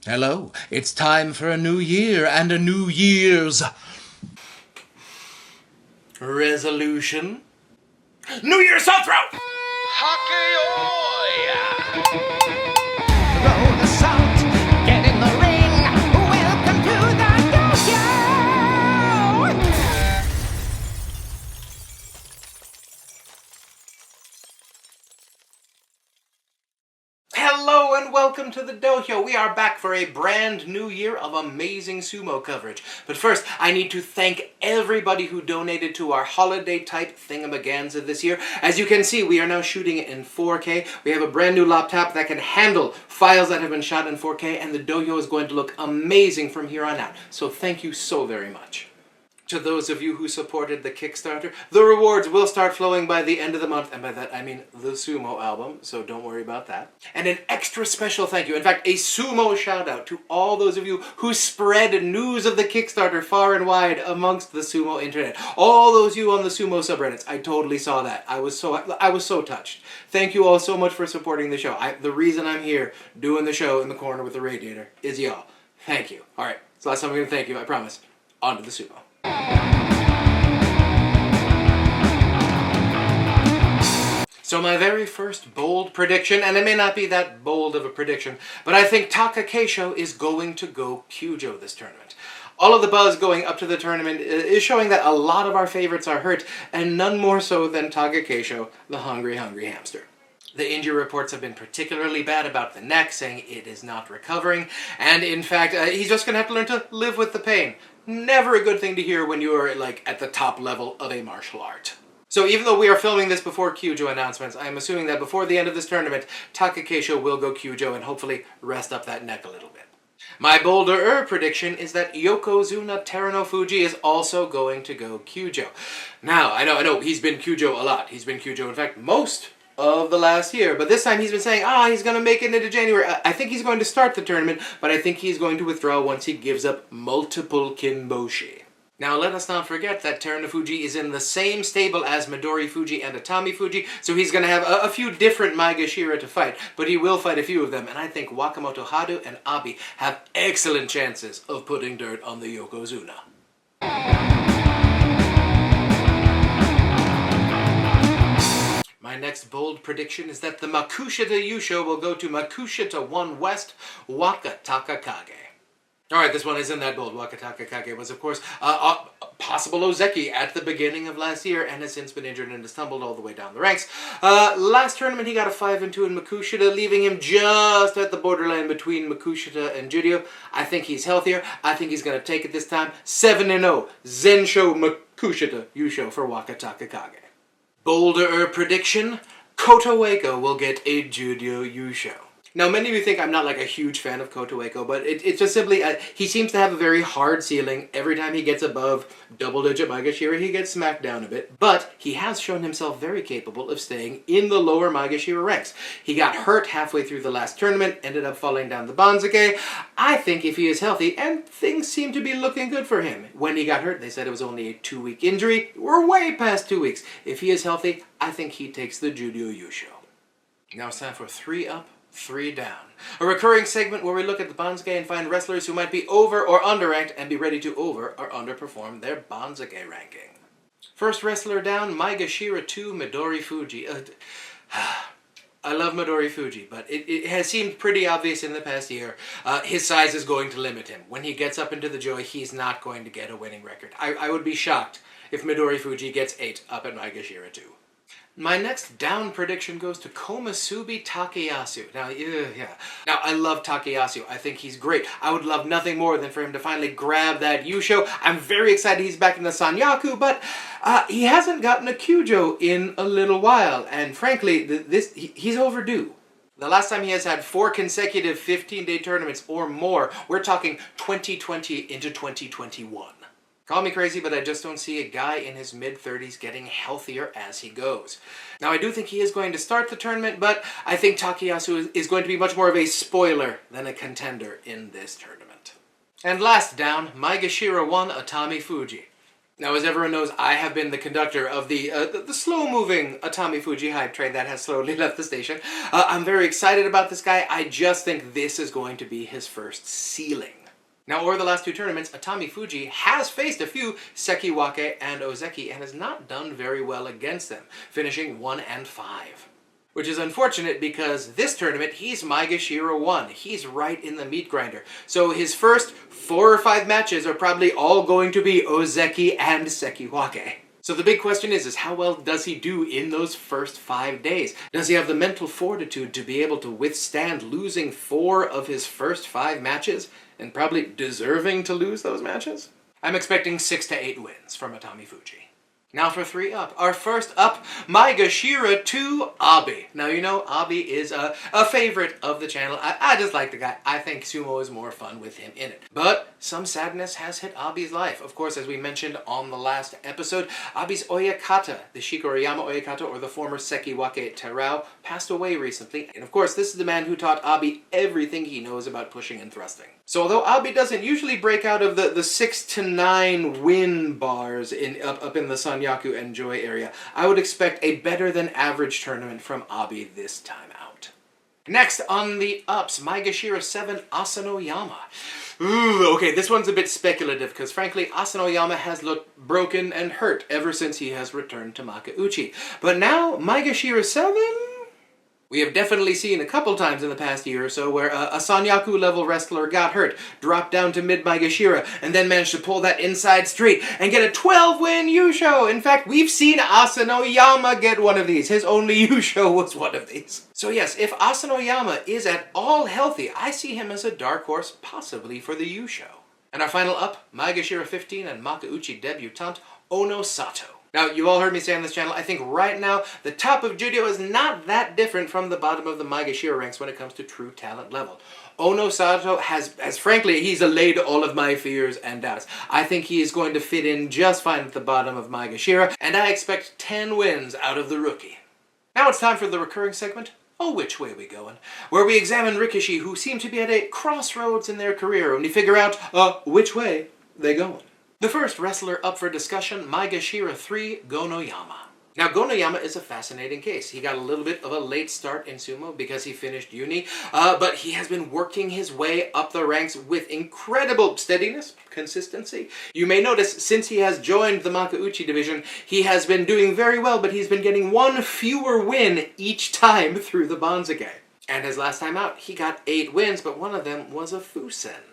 Hello, it's time for a new year and a New Year's resolution. New Year's Salt Throat! Throw the salt, get in the ring. Welcome to the Dohyo. Hello and welcome to the Dohyo. We are back for a brand new year of amazing sumo coverage. But first, I need to thank everybody who donated to our holiday type thingamaganza this year. As you can see, we are now shooting it in 4K. We have a brand new laptop that can handle files that have been shot in 4K, and the Dohyo is going to look amazing from here on out. So thank you so very much. To those of you who supported the Kickstarter, the rewards will start flowing by the end of the month, and by that I mean the Sumo album, so don't worry about that. And an extra special thank you, in fact, a Sumo shout out to all those of you who spread news of the Kickstarter far and wide amongst the Sumo internet. All those you on the Sumo subreddits, I totally saw that. I was so touched. Thank you all so much for supporting the show. The reason I'm here doing the show in the corner with the radiator is y'all. Thank you. Alright, so last time I'm going to thank you, I promise. On to the Sumo. So my very first bold prediction, and it may not be that bold of a prediction, but I think Takakeisho is going to go Kyujo this tournament. All of the buzz going up to the tournament is showing that a lot of our favorites are hurt, and none more so than Takakeisho, the hungry hamster. The injury reports have been particularly bad about the neck, saying it is not recovering, and in fact, he's just going to have to learn to live with the pain. Never a good thing to hear when you're, at the top level of a martial art. So even though we are filming this before Kyujo announcements, I am assuming that before the end of this tournament, Takakeisho will go Kyujo and hopefully rest up that neck a little bit. My bolder prediction is that Yokozuna Terunofuji is also going to go Kyujo. Now, I know, he's been Kyujo a lot. He's been Kyujo, in fact, most of the last year, but this time he's been saying, he's going to make it into January. I think he's going to start the tournament, but I think he's going to withdraw once he gives up multiple Kinboshi. Now, let us not forget that Terunofuji is in the same stable as Midorifuji and Atamifuji, so he's going to have a few different Maegashira to fight, but he will fight a few of them, and I think Wakamoto Hadu and Abi have excellent chances of putting dirt on the Yokozuna. My next bold prediction is that the Makushita Yusho will go to Makushita 1 West, Waka Takakage. Alright, this one isn't that bold. Waka Takakage was, of course, a possible Ozeki at the beginning of last year and has since been injured and has tumbled all the way down the ranks. Last tournament, he got a 5-2 in Makushita, leaving him just at the borderline between Makushita and Judio. I think he's healthier. I think he's going to take it this time. 7-0, Zensho Makushita Yusho for Waka Takakage. Bolder prediction, Kotoeko will get a Judio Yusho. Now, many of you think I'm not a huge fan of Kotoeko, but it's just simply, he seems to have a very hard ceiling. Every time he gets above double-digit Maegashira, he gets smacked down a bit. But he has shown himself very capable of staying in the lower Maegashira ranks. He got hurt halfway through the last tournament, ended up falling down the Banzuke. I think if he is healthy, and things seem to be looking good for him. When he got hurt, they said it was only a 2-week injury. We're way past 2 weeks. If he is healthy, I think he takes the Judio Yusho. Now it's time for 3 up, 3 down. A recurring segment where we look at the Banzuke and find wrestlers who might be over or underranked and be ready to over or underperform their Banzuke ranking. First wrestler down, Maegashira 2, Midorifuji. I love Midorifuji, but it has seemed pretty obvious in the past year. His size is going to limit him. When he gets up into the Joy, he's not going to get a winning record. I would be shocked if Midorifuji gets 8 up at Maegashira 2. My next down prediction goes to Komusubi Takayasu. Now, I love Takayasu. I think he's great. I would love nothing more than for him to finally grab that Yusho. I'm very excited he's back in the Sanyaku, but he hasn't gotten a Kyujo in a little while, and frankly, he's overdue. The last time he has had 4 consecutive 15-day tournaments or more, we're talking 2020 into 2021. Call me crazy, but I just don't see a guy in his mid-30s getting healthier as he goes. Now, I do think he is going to start the tournament, but I think Takayasu is going to be much more of a spoiler than a contender in this tournament. And last down, Maegashira 1, Atamifuji. Now, as everyone knows, I have been the conductor of the slow-moving Atamifuji hype train that has slowly left the station. I'm very excited about this guy. I just think this is going to be his first ceiling. Now, over the last 2 tournaments, Atamifuji has faced a few Sekiwake and Ozeki and has not done very well against them, finishing 1-5. Which is unfortunate because this tournament, he's Maegashira 1. He's right in the meat grinder. So his first 4 or 5 matches are probably all going to be Ozeki and Sekiwake. So the big question is how well does he do in those first 5 days? Does he have the mental fortitude to be able to withstand losing 4 of his first 5 matches and probably deserving to lose those matches? I'm expecting 6 to 8 wins from Atamifuji. Now for 3 up. Our first up, Maegashira 2, Abi. Now, you know, Abi is a favorite of the channel. I just like the guy. I think Sumo is more fun with him in it. But some sadness has hit Abi's life. Of course, as we mentioned on the last episode, Abi's Oyakata, the Shikoriyama Oyakata, or the former Sekiwake Terao, passed away recently. And of course, this is the man who taught Abi everything he knows about pushing and thrusting. So although Abi doesn't usually break out of the 6 to 9 win bars up in the Sanyaku and Joy area, I would expect a better than average tournament from Abi this time out. Next on the ups, Maegashira 7, Asanoyama. Ooh, okay, this one's a bit speculative because frankly, Asanoyama has looked broken and hurt ever since he has returned to Makuuchi. But now, Maegashira 7? We have definitely seen a couple times in the past year or so where a Sanyaku level wrestler got hurt, dropped down to mid Maegashira, and then managed to pull that inside straight and get a 12-win Yusho. In fact, we've seen Asanoyama get one of these. His only Yusho was one of these. So yes, if Asanoyama is at all healthy, I see him as a dark horse, possibly for the Yusho. And our final up, Maegashira 15 and Makuuchi debutante, Ono Sato. Now, you've all heard me say on this channel, I think right now, the top of Judo is not that different from the bottom of the Maegashira ranks when it comes to true talent level. Ono Sato has frankly, he's allayed all of my fears and doubts. I think he is going to fit in just fine at the bottom of Maegashira, and I expect 10 wins out of the rookie. Now it's time for the recurring segment, Oh Which Way We Goin', where we examine Rikishi who seem to be at a crossroads in their career and we figure out, which way they goin'. The first wrestler up for discussion, Maegashira 3, Gonoyama. Now, Gonoyama is a fascinating case. He got a little bit of a late start in Sumo because he finished uni, but he has been working his way up the ranks with incredible steadiness, consistency. You may notice, since he has joined the Makuuchi division, he has been doing very well, but he's been getting 1 fewer win each time through the Banzage. And his last time out, he got 8 wins, but one of them was a Fusen.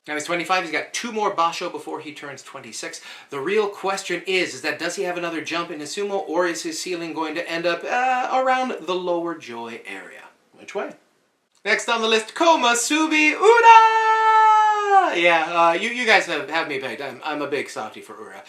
Now he's 25, he's got 2 more Basho before he turns 26. The real question is that does he have another jump in his Sumo, or is his ceiling going to end up around the lower Joy area? Which way? Next on the list, Komusubi Ura! Yeah, you guys have me pegged. I'm a big softie for Ura.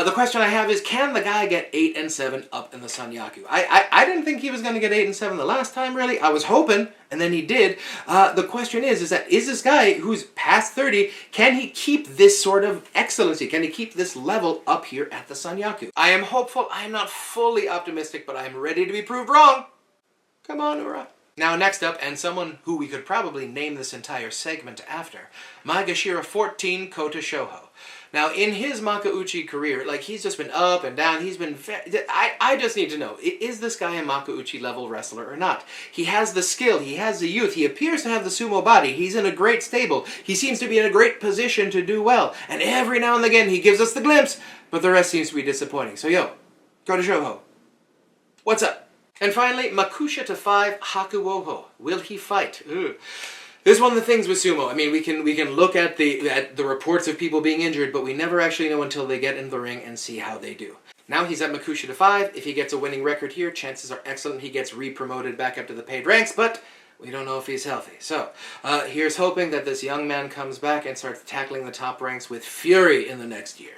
The question I have is, can the guy get 8 and 7 up in the Sanyaku? I didn't think he was going to get 8 and 7 the last time, really. I was hoping, and then he did. The question is this guy who's past 30, can he keep this sort of excellency? Can he keep this level up here at the Sanyaku? I am hopeful. I am not fully optimistic, but I am ready to be proved wrong. Come on, Ura. Now next up, and someone who we could probably name this entire segment after, Maegashira 14, Kota Shoho. Now, in his Makuuchi career, like, he's just been up and down. He's been... I just need to know, is this guy a Makuuchi level wrestler or not? He has the skill. He has the youth. He appears to have the sumo body. He's in a great stable. He seems to be in a great position to do well. And every now and again, he gives us the glimpse, but the rest seems to be disappointing. So, yo, Kota Shoho, what's up? And finally, Makushita 5, Hakuoho. Will he fight? Ugh. This is one of the things with Sumo. I mean, we can look at the reports of people being injured, but we never actually know until they get in the ring and see how they do. Now he's at Makushita 5. If he gets a winning record here, chances are excellent he gets re-promoted back up to the paid ranks, but we don't know if he's healthy. So, here's hoping that this young man comes back and starts tackling the top ranks with fury in the next year.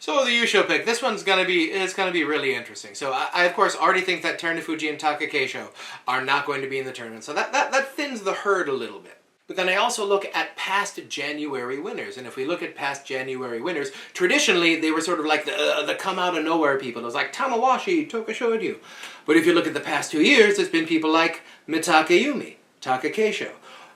So the Yusho Pick, this one's gonna be really interesting. So I of course already think that Terunofuji and Takakeisho are not going to be in the tournament. So that thins the herd a little bit. But then I also look at past January winners, and if we look at past January winners, traditionally they were sort of like the come out of nowhere people. It was like Tamawashi, Tokashoryu. But if you look at the past 2 years, it's been people like Mitake Yumi, Takakeisho,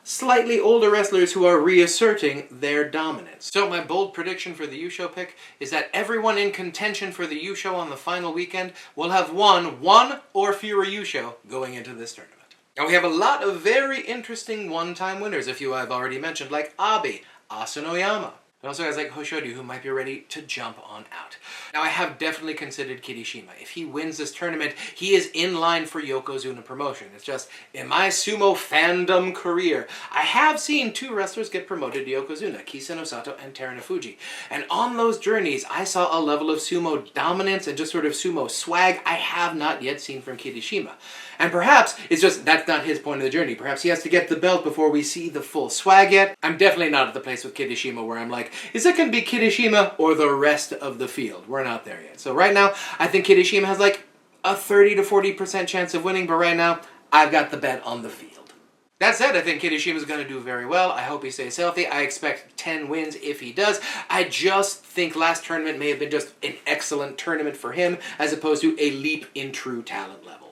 slightly older wrestlers who are reasserting their dominance. So my bold prediction for the Yusho pick is that everyone in contention for the Yusho on the final weekend will have won one or fewer Yusho going into this tournament. Now we have a lot of very interesting one-time winners, a few I've already mentioned, like Abe, Asanoyama. And also guys like Hoshoryu who might be ready to jump on out. Now I have definitely considered Kirishima. If he wins this tournament, he is in line for Yokozuna promotion. It's just, in my sumo fandom career, I have seen two wrestlers get promoted to Yokozuna, Kisa no Sato and Terunofuji. And on those journeys, I saw a level of sumo dominance and just sort of sumo swag I have not yet seen from Kirishima. And perhaps it's just that's not his point of the journey. Perhaps he has to get the belt before we see the full swag yet. I'm definitely not at the place with Kirishima where I'm like, is it going to be Kirishima or the rest of the field? We're not there yet. So right now, I think Kirishima has like a 30 to 40% chance of winning, but right now, I've got the bet on the field. That said, I think Kirishima's going to do very well. I hope he stays healthy. I expect 10 wins if he does. I just think last tournament may have been just an excellent tournament for him as opposed to a leap in true talent level.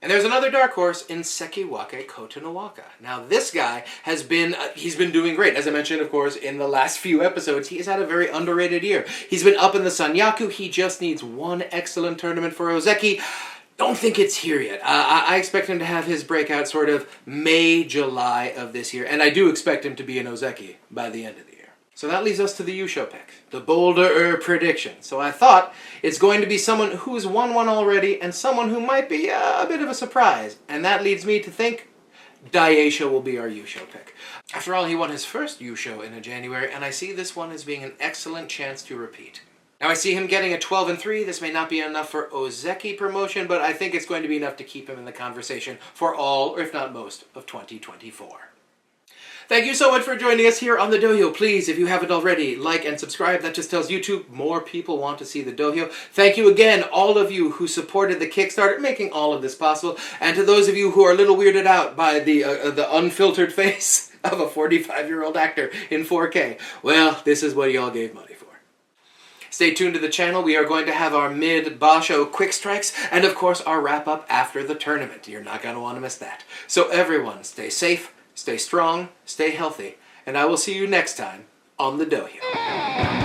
And there's another dark horse in Sekiwake Kotonowaka. Now this guy has been, he's been doing great. As I mentioned, of course, in the last few episodes, he has had a very underrated year. He's been up in the Sanyaku. He just needs one excellent tournament for Ozeki. Don't think it's here yet. I expect him to have his breakout sort of May, July of this year. And I do expect him to be an Ozeki by the end of the year. So that leads us to the Yusho pick, the bolder prediction. So I thought it's going to be someone who's won one already and someone who might be a bit of a surprise. And that leads me to think Daisho will be our Yusho pick. After all, he won his first Yusho in January, and I see this one as being an excellent chance to repeat. Now I see him getting a 12-3. This may not be enough for Ozeki promotion, but I think it's going to be enough to keep him in the conversation for all, or if not most, of 2024. Thank you so much for joining us here on the Dohyo. Please, if you haven't already, like and subscribe. That just tells YouTube more people want to see the Dohyo. Thank you again, all of you who supported the Kickstarter, making all of this possible. And to those of you who are a little weirded out by the unfiltered face of a 45-year-old actor in 4K, well, this is what y'all gave money for. Stay tuned to the channel. We are going to have our mid-Basho quick strikes and, of course, our wrap-up after the tournament. You're not going to want to miss that. So everyone, stay safe. Stay strong, stay healthy, and I will see you next time on the Dohyo.